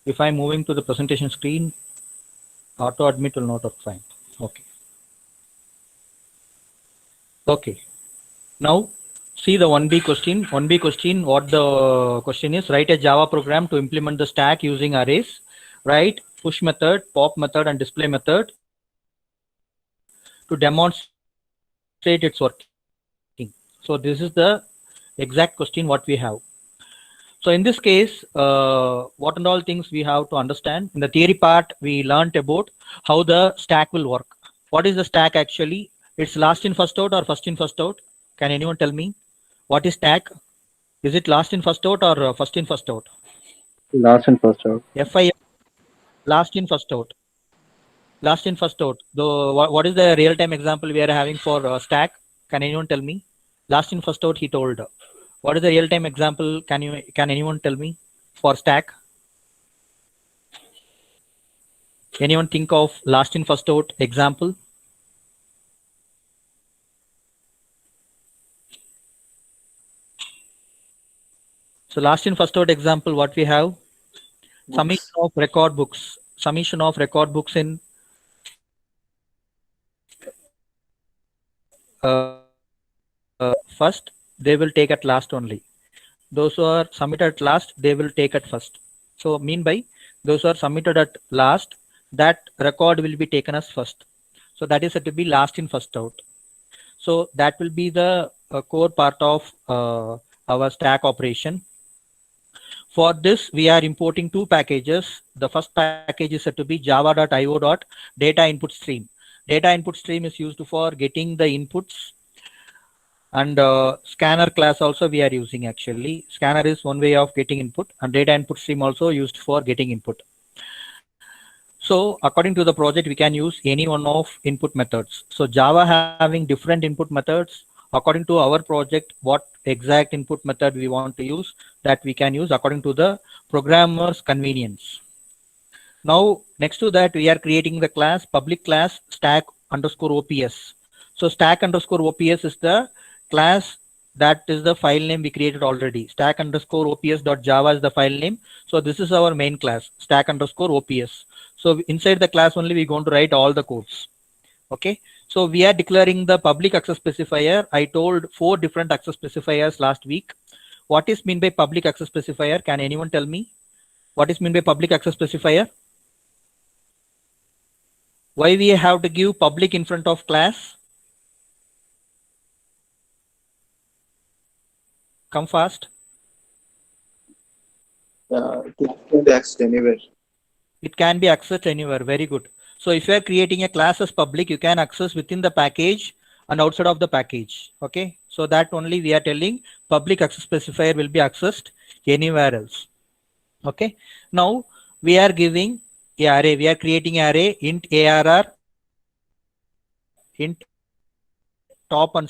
If I'm moving to the presentation screen, auto admit will not work fine. Okay. Okay. Now see the 1B question. 1B question, what the question is, write a Java program to implement the stack using arrays. Write push method, pop method, and display method to demonstrate its working. So this is the exact question what we have. So in this case, what and all things we have to understand. In the theory part, we learned about how the stack will work. What is the stack actually? It's last in first out or first in first out? Can anyone tell me? What is stack? Is it last in first out or first in first out? Last and first out. FI, last in first out. Last in first out. Though, what is the real time example we are having for stack? Can anyone tell me? Last in first out, he told. What is the real time example? Can anyone tell me for stack? Anyone think of last in first out example? So last in first out example, what we have? Summation Books. of record books. Summation of record books in first, they will take at last only. Those who are submitted at last, they will take at first. So mean by those who are submitted at last, that record will be taken as first. So that is said to be last in first out. So that will be the core part of our stack operation. For this, we are importing two packages. The first package is said to be java.io.data input stream. Data input stream is used for getting the inputs, and scanner class also we are using. Actually, scanner is one way of getting input, and data input stream also used for getting input. So according to the project, we can use any one of input methods. So Java having different input methods. According to our project, what exact input method we want to use, that we can use according to the programmer's convenience. Now, next to that, we are creating the class, public class stack underscore OPS. So stack underscore OPS is the class, that is the file name we created already. Stack underscore ops.java is the file name. So this is our main class, stack underscore OPS. So inside the class only we're going to write all the codes. Okay. So we are declaring the public access specifier. I told 4 different access specifiers last week. What is mean by public access specifier? Can anyone tell me? What is mean by public access specifier? Why we have to give public in front of class? Come fast. It can be accessed anywhere. It can be accessed anywhere. Very good. So if you are creating a class as public, you can access within the package and outside of the package. Okay. So that only we are telling public access specifier will be accessed anywhere else. Okay. Now we are giving a array. We are creating array int arr, int top and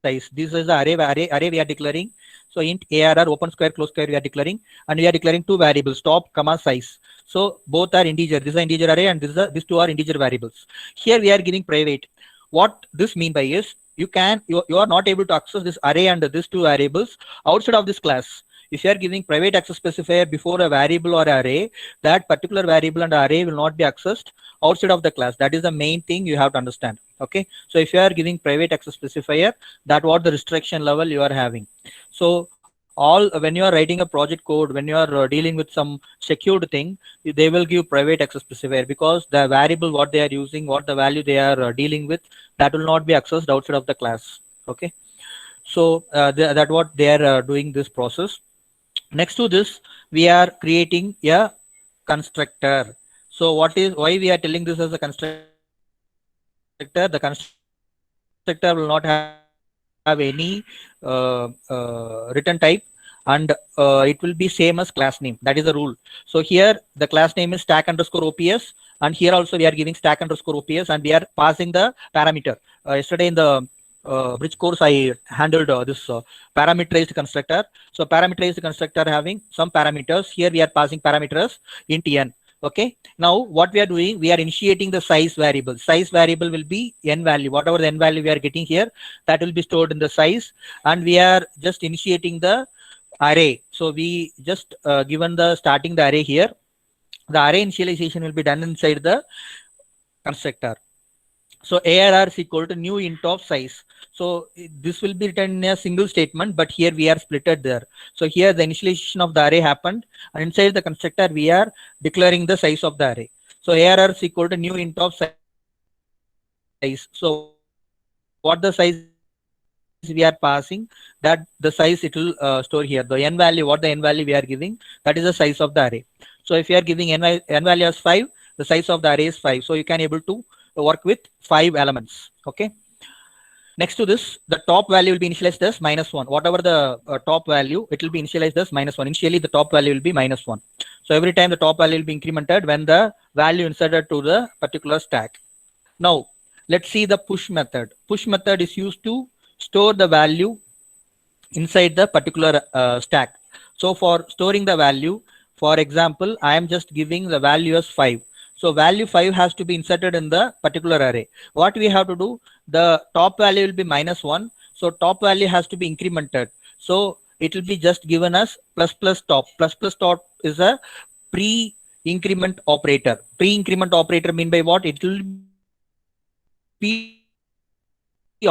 size. This is the array we are declaring. So int arr open square close square we are declaring, and we are declaring two variables, top comma size. So both are integer. This is an integer array and these two are integer variables. Here we are giving private. What this mean by is you are not able to access this array and these two variables outside of this class. If you are giving private access specifier before a variable or array, that particular variable and array will not be accessed outside of the class. That is the main thing you have to understand. Okay. So if you are giving private access specifier, that what the restriction level you are having. So all when you are writing a project code, when you are dealing with some secured thing, they will give private access specifier, because the variable what they are using, what the value they are dealing with, that will not be accessed outside of the class. Okay. So that what they are doing this process. Next to this, we are creating a constructor. So why we are telling this as a constructor? The constructor will not have any return type, and it will be same as class name. That is the rule. So here the class name is stack underscore OPS, and here also we are giving stack underscore OPS, and we are passing the parameter. Yesterday in the bridge course, I handled this parameterized constructor. So parameterized constructor having some parameters. Here we are passing parameters int n. Okay. Now what we are doing, we are initiating the size variable. Size variable will be n value. Whatever the n value we are getting here, that will be stored in the size, and we are just initiating the array. So we just given the starting the array here. the array initialization will be done inside the constructor. So ARR is equal to new int of size. So this will be written in a single statement, but here we are splitted there. So here the initialization of the array happened, and inside the constructor we are declaring the size of the array. So ARR is equal to new int of size. So what the size we are passing, that the size it will store here. The n value, what the n value we are giving, that is the size of the array. So if you are giving n value as 5, the size of the array is 5. So you can able to work with 5 elements. Okay. Next to this, the top value will be initialized as -1. Whatever the top value, it will be initialized as -1. Initially, the top value will be -1. So every time the top value will be incremented when the value inserted to the particular stack. Now, let's see the push method. Push method is used to store the value inside the particular stack. So for storing the value, for example, I am just giving the value as 5. So value 5 has to be inserted in the particular array. What we have to do, the top value will be -1. So top value has to be incremented. So it will be just given as plus plus top. Plus plus top is a pre-increment operator. Pre-increment operator mean by what? It will be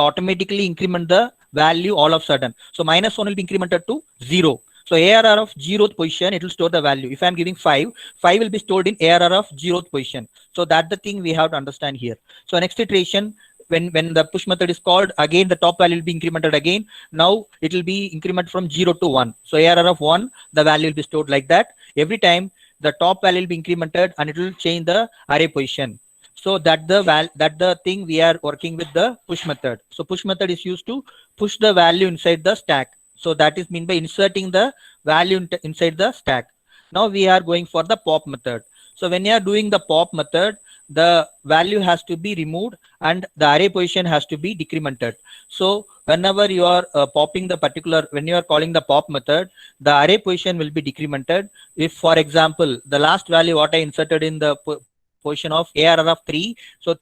automatically increment the value all of a sudden. So -1 will be incremented to 0. So ARR of 0th position, it will store the value. If I'm giving 5, 5 will be stored in ARR of 0th position. So that's the thing we have to understand here. So next iteration, when the push method is called, again the top value will be incremented again. Now it will be incremented from 0 to 1. So ARR of 1, the value will be stored like that. Every time the top value will be incremented and it will change the array position. So that the thing we are working with the push method. So push method is used to push the value inside the stack. So that is mean by inserting the value inside the stack. Now we are going for the pop method. So when you are doing the pop method, the value has to be removed and the array position has to be decremented. So whenever you are popping the particular, when you are calling the pop method, the array position will be decremented. If for example, the last value what I inserted in the position of ARR of 3, so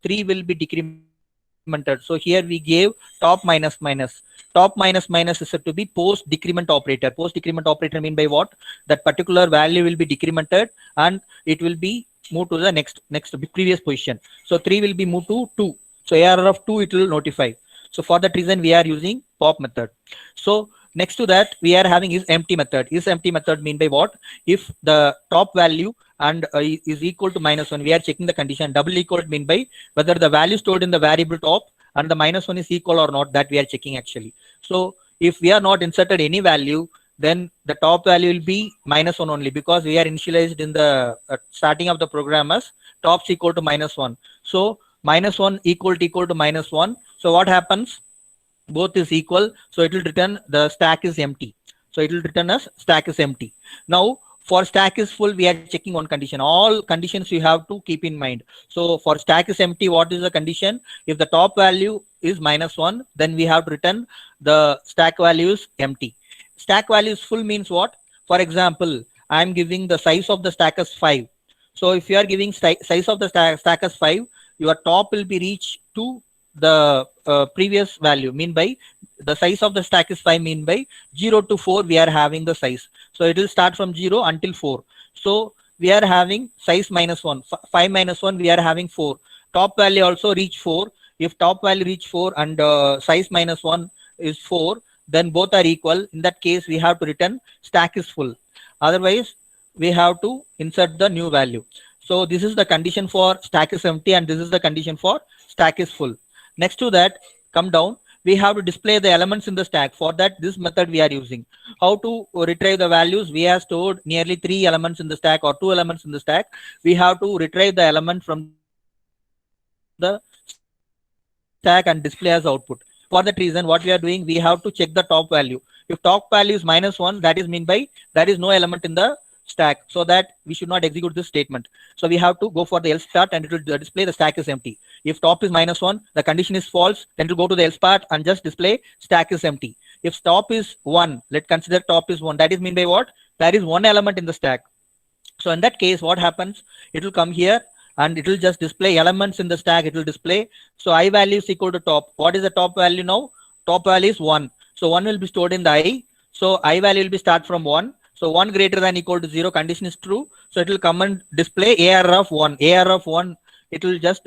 3 will be decremented. So here we gave top minus minus. Top minus minus is said to be post decrement operator. Post decrement operator mean by what? That particular value will be decremented and it will be moved to the next previous position. So 3 will be moved to 2. So ARR of 2 it will notify. So for that reason we are using pop method. So next to that we are having is empty method. Is empty method mean by what? If the top value and is equal to -1, we are checking the condition. Double equal mean by whether the value stored in the variable top and the -1 is equal or not, that we are checking actually. So if we are not inserted any value, then the top value will be -1 only, because we are initialized in the starting of the program as tops equal to -1. So -1 equal to -1. So what happens? Both is equal. So it will return the stack is empty. So it will return as stack is empty. Now for stack is full, we are checking one condition. All conditions you have to keep in mind. So for stack is empty, what is the condition? If the top value is -1, then we have to return the stack value is empty. Stack value is full means what? For example, I am giving the size of the stack as 5. So if you are giving size of the stack as 5, your top will be reached to the previous value. Mean by the size of the stack is 5, mean by 0 to 4 we are having the size. So it will start from 0 until 4. So we are having size -1. 5 -1 we are having 4. Top value also reach 4. If top value reach 4 and size -1 is 4, then both are equal. In that case we have to return stack is full. Otherwise we have to insert the new value. So this is the condition for stack is empty and this is the condition for stack is full. Next to that, come down, we have to display the elements in the stack. For that, this method we are using. How to retrieve the values? We have stored nearly 3 elements in the stack or 2 elements in the stack. We have to retrieve the element from the stack and display as output. For that reason, what we are doing, we have to check the top value. If top value is -1, that is mean by there is no element in the stack, so that we should not execute this statement. So we have to go for the else part and it will display the stack is empty. If top is -1, the condition is false, then it will go to the else part and just display stack is empty. If top is 1, let's consider top is 1. That is mean by what? There is one element in the stack. So in that case, what happens? It will come here and it will just display elements in the stack. It will display. So I value is equal to top. What is the top value now? Top value is 1. So 1 will be stored in the I. So I value will be start from 1. So 1 greater than equal to 0 condition is true. So it will come and display AR of 1. AR of 1, it will just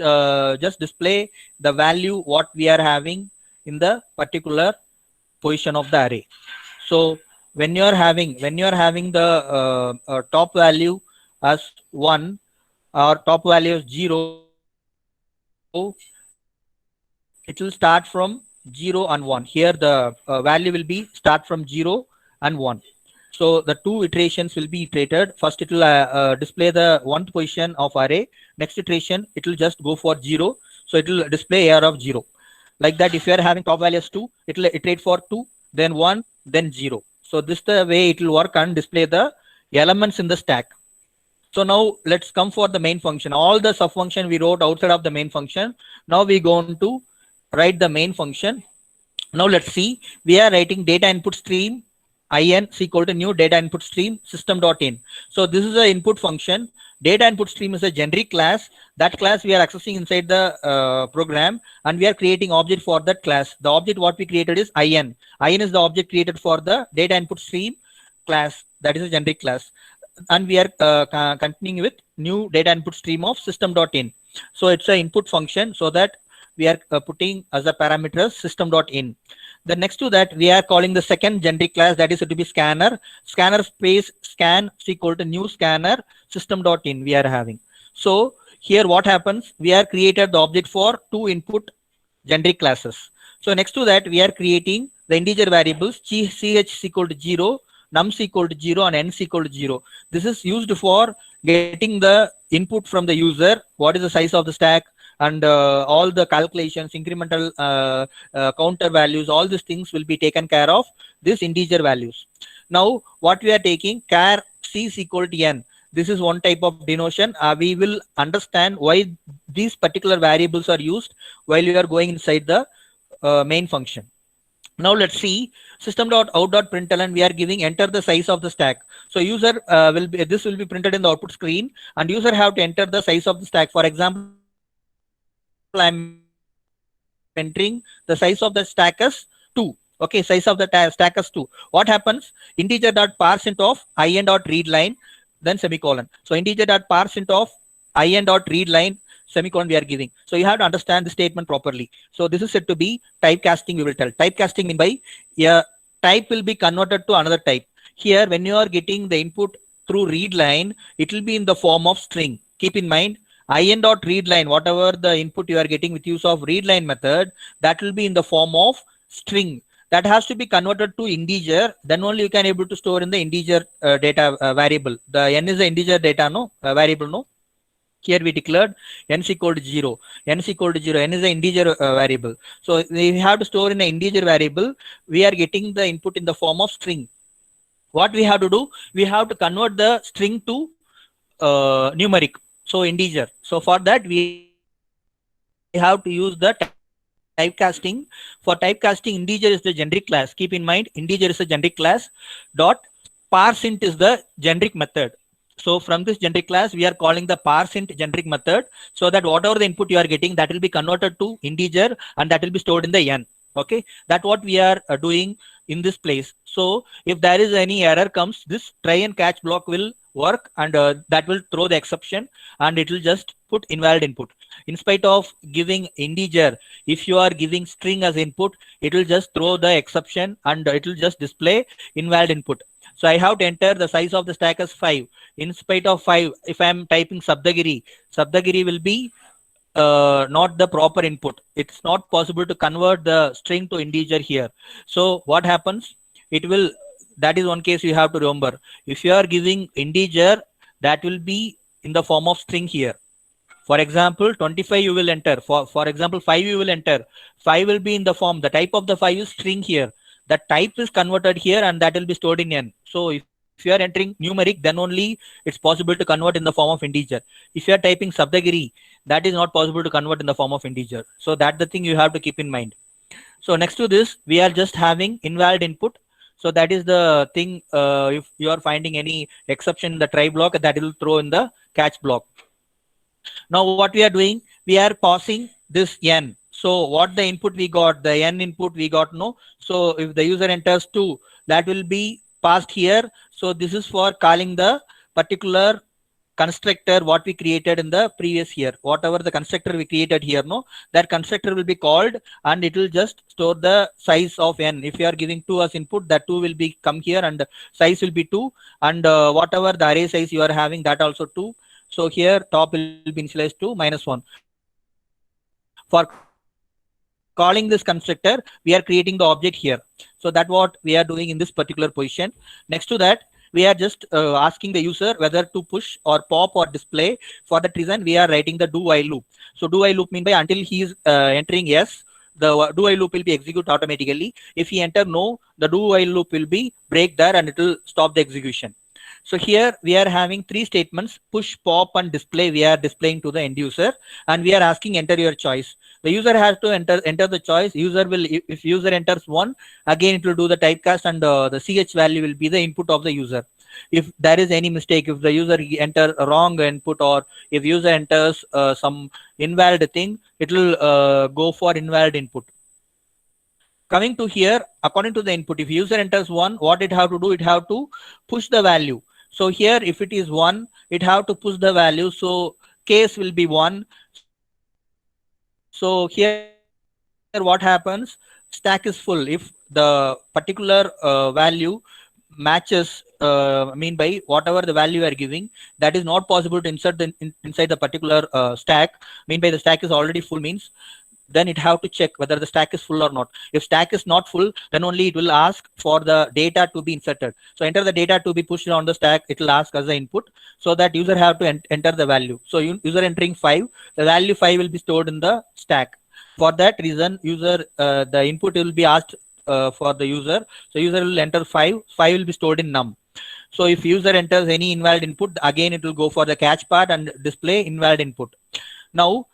display the value what we are having in the particular position of the array. So when you are having the top value as 1 or top value as 0, it will start from 0 and 1. Here the value will be start from 0 and 1. So the two iterations will be iterated. First it will display the 1th position of array. Next iteration it will just go for 0. So it will display AR of 0. Like that, if you are having top values 2, it will iterate for 2, then 1, then 0. So this is the way it will work and display the elements in the stack. So now let's come for the main function. All the sub function we wrote outside of the main function. Now we going to write the main function. Now let's see. We are writing data input stream in is equal to new data input stream system.in. So this is the input function. Data input stream is a generic class. That class we are accessing inside the program, and we are creating object for that class. The object what we created is in. In is the object created for the data input stream class. That is a generic class. And we are continuing with new data input stream of system.in. So it's an input function, so that we are putting as a parameter system.in. The next to that, we are calling the second generic class, that is to be scanner. Scanner space scan is equal to new scanner system.in we are having. So here what happens, we are created the object for two input generic classes. So next to that, we are creating the integer variables ch is equal to 0, num is equal to 0, and n is equal to 0. This is used for getting the input from the user, what is the size of the stack, and all the calculations, incremental counter values, all these things will be taken care of these integer values. Now what we are taking, char c is equal to n. This is one type of denotion. We will understand why these particular variables are used while you are going inside the main function. Now let's see system.out.println. We are giving enter the size of the stack. So user this will be printed in the output screen, and user have to enter the size of the stack. For example, I'm entering the size of the stack as 2. Okay, size of the stack as 2. What happens? Integer dot parseInt of in dot read line, then semicolon. So integer dot parseInt of in dot read line, semicolon we are giving. So you have to understand the statement properly. So this is said to be typecasting. We will tell typecasting mean by a type will be converted to another type. Here when you are getting the input through read line, it will be in the form of string. Keep in mind, in dot read line, whatever the input you are getting with use of read line method, that will be in the form of string. That has to be converted to integer. Then only you can able to store in the integer data variable. The n is the integer data variable. No. Here we declared n is equal to 0. N is equal to 0. N is the integer variable. So we have to store in an integer variable. We are getting the input in the form of string. What we have to do? We have to convert the string to numeric. So integer. So for that we have to use the typecasting. For typecasting, integer is the generic class. Keep in mind, integer is a generic class. Dot parseInt is the generic method. So from this generic class, we are calling the parseInt generic method, so that whatever the input you are getting, that will be converted to integer and that will be stored in the n. Okay, that's what we are doing in this place. So if there is any error comes, this try and catch block will work, and that will throw the exception, and it will just put invalid input. In spite of giving integer, if you are giving string as input, it will just throw the exception and it will just display invalid input. So I have to enter the size of the stack as 5. In spite of 5, if I am typing Saptagiri will be not the proper input. It's not possible to convert the string to integer here. So what happens? It will, that is one case you have to remember. If you are giving integer, that will be in the form of string here. For example, 25 you will enter. For example, 5 you will enter. 5 will be in the form, the type of the 5 is string here. The type is converted here and that will be stored in n. So if you are entering numeric, then only it's possible to convert in the form of integer. If you are typing Saptagiri, that is not possible to convert in the form of integer. So that's the thing you have to keep in mind. So next to this, we are just having invalid input. So that is the thing. If you are finding any exception in the try block, that will throw in the catch block. Now what we are doing, we are passing this n. So what the input we got, the n input we got, no. So if the user enters 2, that will be passed here. So this is for calling the particular constructor what we created in the previous year. Whatever the constructor we created here, no, that constructor will be called and it will just store the size of n. If you are giving 2 as input, that 2 will be come here and size will be 2, and whatever the array size you are having, that also 2. So here top will be initialized to -1. For calling this constructor, we are creating the object here. So that's what we are doing in this particular position. Next to that, we are just asking the user whether to push or pop or display. For that reason, we are writing the do while loop. So do while loop mean by until he is entering yes, the do while loop will be executed automatically. If he enter no, the do while loop will be break there and it will stop the execution. So here we are having 3 statements: push, pop, and display. We are displaying to the end user, and we are asking enter your choice. The user has to enter the choice. User will, if user enters 1, again it will do the typecast, and the ch value will be the input of the user. If there is any mistake, if the user enter a wrong input, or if user enters some invalid thing, it will go for invalid input. Coming to here, according to the input, if user enters 1, what it have to do? It have to push the value. So here, if it is 1, it have to push the value. So case will be 1. So here what happens? Stack is full. If the particular value matches, mean by whatever the value you are giving, that is not possible to insert inside the particular stack. Mean by the stack is already full means, then it have to check whether the stack is full or not. If stack is not full, then only it will ask for the data to be inserted. So enter the data to be pushed on the stack. It will ask as the input, so that user have to enter the value. So user entering 5, the value 5 will be stored in the stack. For that reason, user the input will be asked for the user. So user will enter 5. 5 will be stored in num. So if user enters any invalid input, again it will go for the catch part and display invalid input. Now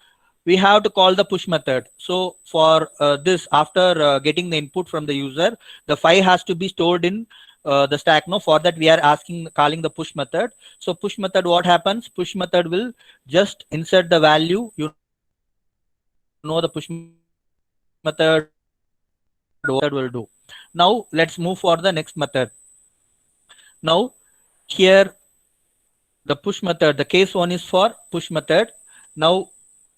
we have to call the push method. So for this, after getting the input from the user, the 5 has to be stored in the stack. No, for that we are calling the push method. So push method, what happens? Push method will just insert the value. You know the push method will do. Now let's move for the next method. Now here the push method, the case 1 is for push method. Now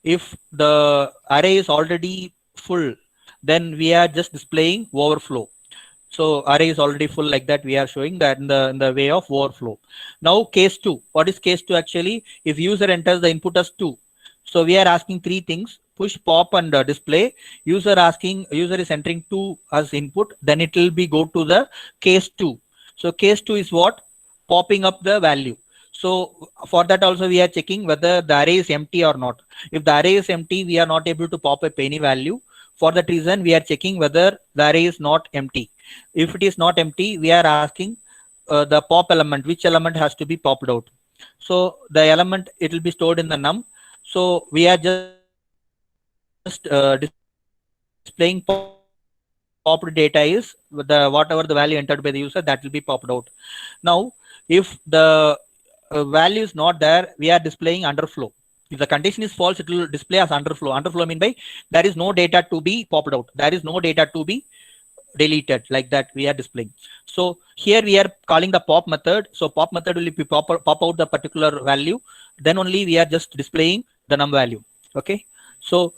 if the array is already full, then we are just displaying overflow. So array is already full, like that we are showing that in the way of overflow. Now case 2, what is case 2 actually? If user enters the input as 2, so we are asking 3 things: push, pop, and display. User is entering 2 as input, then it will be go to the case 2. So case 2 is what? Popping up the value. So for that also we are checking whether the array is empty or not. If the array is empty, we are not able to pop up any value. For that reason, we are checking whether the array is not empty. If it is not empty, we are asking the pop element, which element has to be popped out. So the element, it will be stored in the num. So we are just displaying popped data is the whatever the value entered by the user, that will be popped out. Now if the value is not there, we are displaying underflow. If the condition is false, it will display as underflow. Underflow mean by there is no data to be popped out. There is no data to be deleted, like that we are displaying. So here we are calling the pop method. So pop method will be pop out the particular value. Then only we are just displaying the num value. Okay. So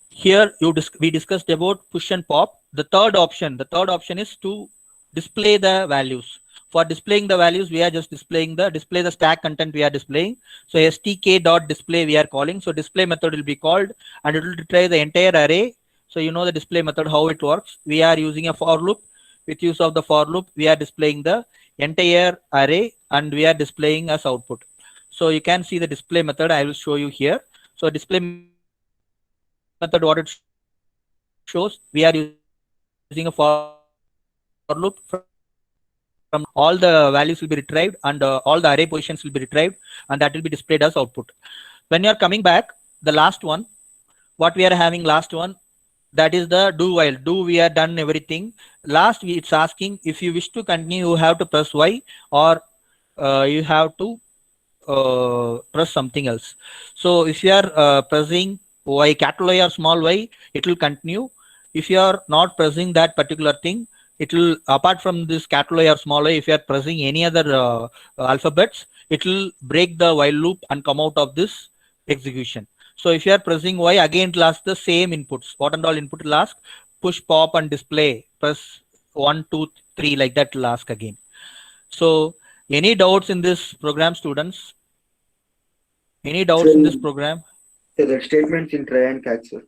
here we discussed about push and pop. The third option is to display the values. For displaying the values, we are just displaying the stack content we are displaying. So stk.display we are calling. So display method will be called and it will retrieve the entire array. So you know the display method, how it works. We are using a for loop. With use of the for loop, we are displaying the entire array and we are displaying as output. So you can see the display method. I will show you here. So display method, what it shows, we are using a for loop. From all the values will be retrieved and all the array positions will be retrieved, and that will be displayed as output. When you are coming back, the last one, what we are having last one, that is the do while. Do, we are done everything. Last it's asking if you wish to continue, you have to press Y, or you have to press something else. So if you are pressing Y, capital Y or small y, it will continue. If you are not pressing that particular thing, it will, apart from this capital I or small I, if you are pressing any other alphabets, it will break the while loop and come out of this execution. So if you are pressing Y, again it will ask the same inputs. What and all input will ask? Push, pop, and display. Press 1, 2, 3, like that will ask again. So any doubts in this program, students? Any doubts in this program? So the statements in try and catch, sir.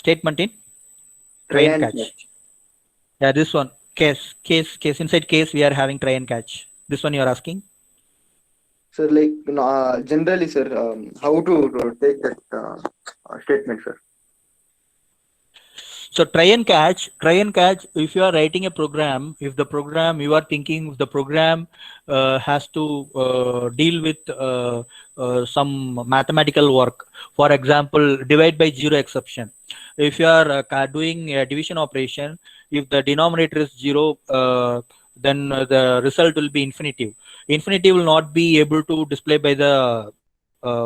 Statement in Try try and and catch. catch. Yeah, this one. Case. Inside case, we are having try and catch. This one you are asking? Sir, like generally, sir, how to take that statement, sir? So try and catch, if you are writing a program, if the program you are thinking, if the program has to deal with some mathematical work, for example, divide by zero exception. If you are doing a division operation, if the denominator is zero, then the result will be infinitive. Infinitive will not be able to display by the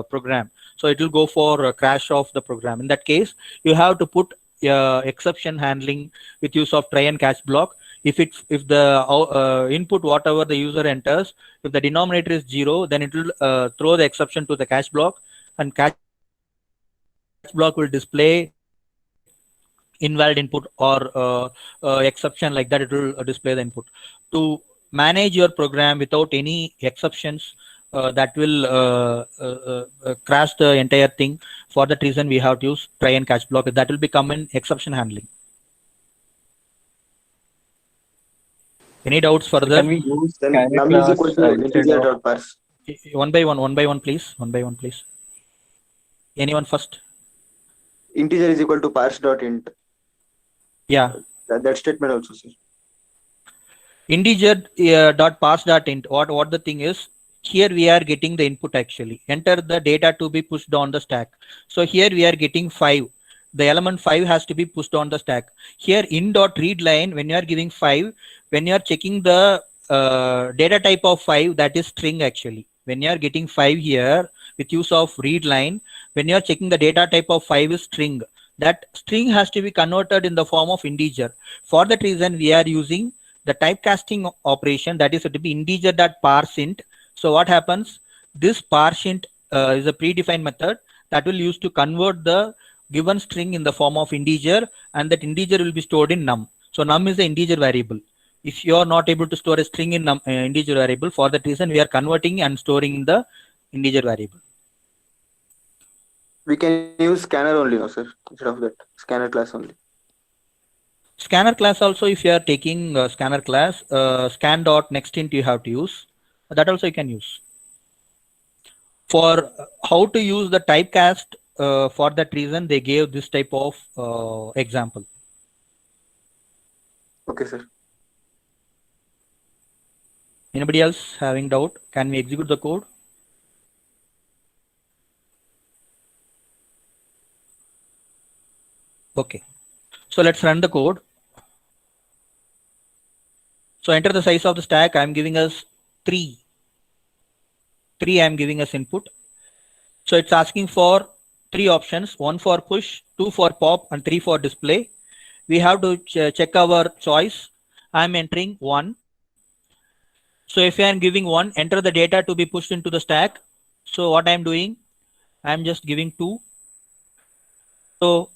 program. So it will go for a crash of the program. In that case, you have to put exception handling with use of try and catch block. If the input whatever the user enters, if the denominator is zero, then it will throw the exception to the catch block, and catch block will display invalid input or exception, like that it will display the input. To manage your program without any exceptions, that will crash the entire thing. For that reason, we have to use try and catch block. That will become an exception handling. Any doubts So further? can we use Then scanner num is class equal to instead integer of dot parse. One by one, please. One by one, please. Anyone first? Integer is equal to parse dot int. Yeah. That statement also, sir. Integer dot parse dot int. What the thing is? Here we are getting the input actually. Enter the data to be pushed on the stack. So here we are getting 5. The element 5 has to be pushed on the stack. Here in dot read line, when you are giving 5, when you are checking the data type of 5, that is string actually. When you are getting 5 here with use of read line, when you are checking the data type of 5 is string. That string has to be converted in the form of integer. For that reason, we are using the typecasting operation, that is to be integer.parseInt. So what happens? This parseInt is a predefined method that will use to convert the given string in the form of integer, and that integer will be stored in num. So num is the integer variable. If you are not able to store a string in integer variable, for that reason we are converting and storing in the integer variable. We can use scanner only, no, sir, instead of that scanner class only. Scanner class also, if you are taking scanner class, scan dot next int you have to use. That also you can use. For how to use the typecast, for that reason they gave this type of example. Okay, sir. Anybody else having doubt? Can we execute the code? Okay, so let's run the code. So enter the size of the stack. I'm giving us 3. I'm giving us input. So it's asking for 3 options: 1 for push, 2 for pop, and 3 for display. We have to check our choice. I'm entering 1. So if I am giving 1, enter the data to be pushed into the stack. So what I'm doing, I'm just giving 2. So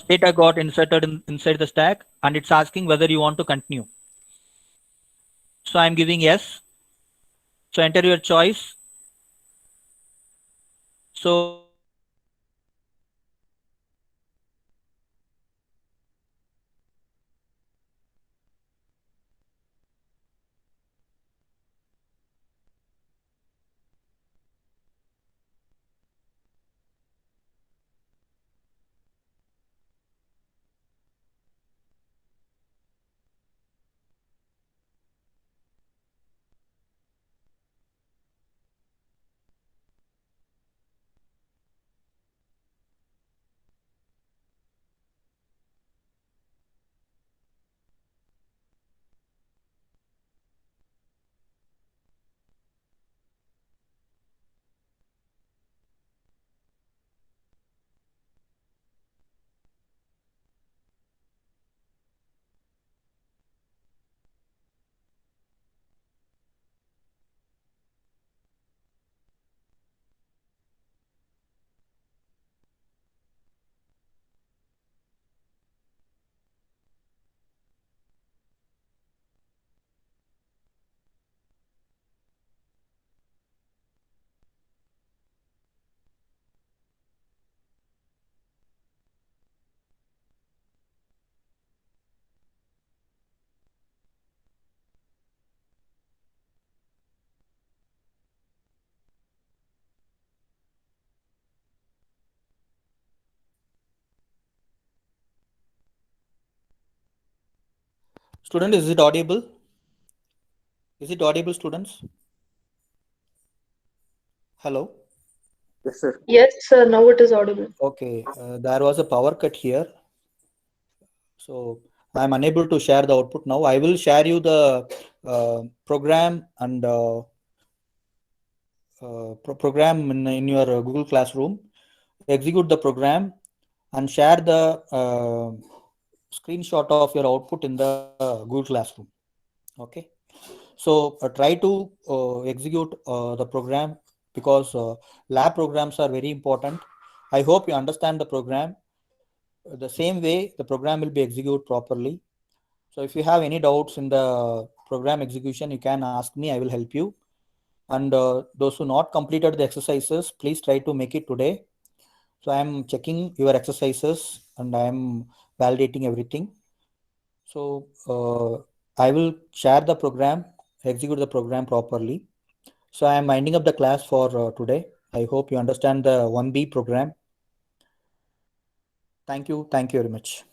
data got inserted inside the stack, and it's asking whether you want to continue. So I'm giving yes. So enter your choice. So Student, is it audible? Is it audible, students? Hello? Yes, sir. Yes, sir. Now it is audible. Okay, there was a power cut here. So I'm unable to share the output now. I will share you the program and program in your Google Classroom. Execute the program and share the screenshot of your output in the Google Classroom. Okay. So try to execute the program because lab programs are very important. I hope you understand the program. The same way the program will be executed properly. So if you have any doubts in the program execution, you can ask me, I will help you. And those who not completed the exercises, please try to make it today. So I am checking your exercises and I am validating everything. So I will share the program, execute the program properly. So I am winding up the class for today. I hope you understand the 1B program. Thank you. Thank you very much.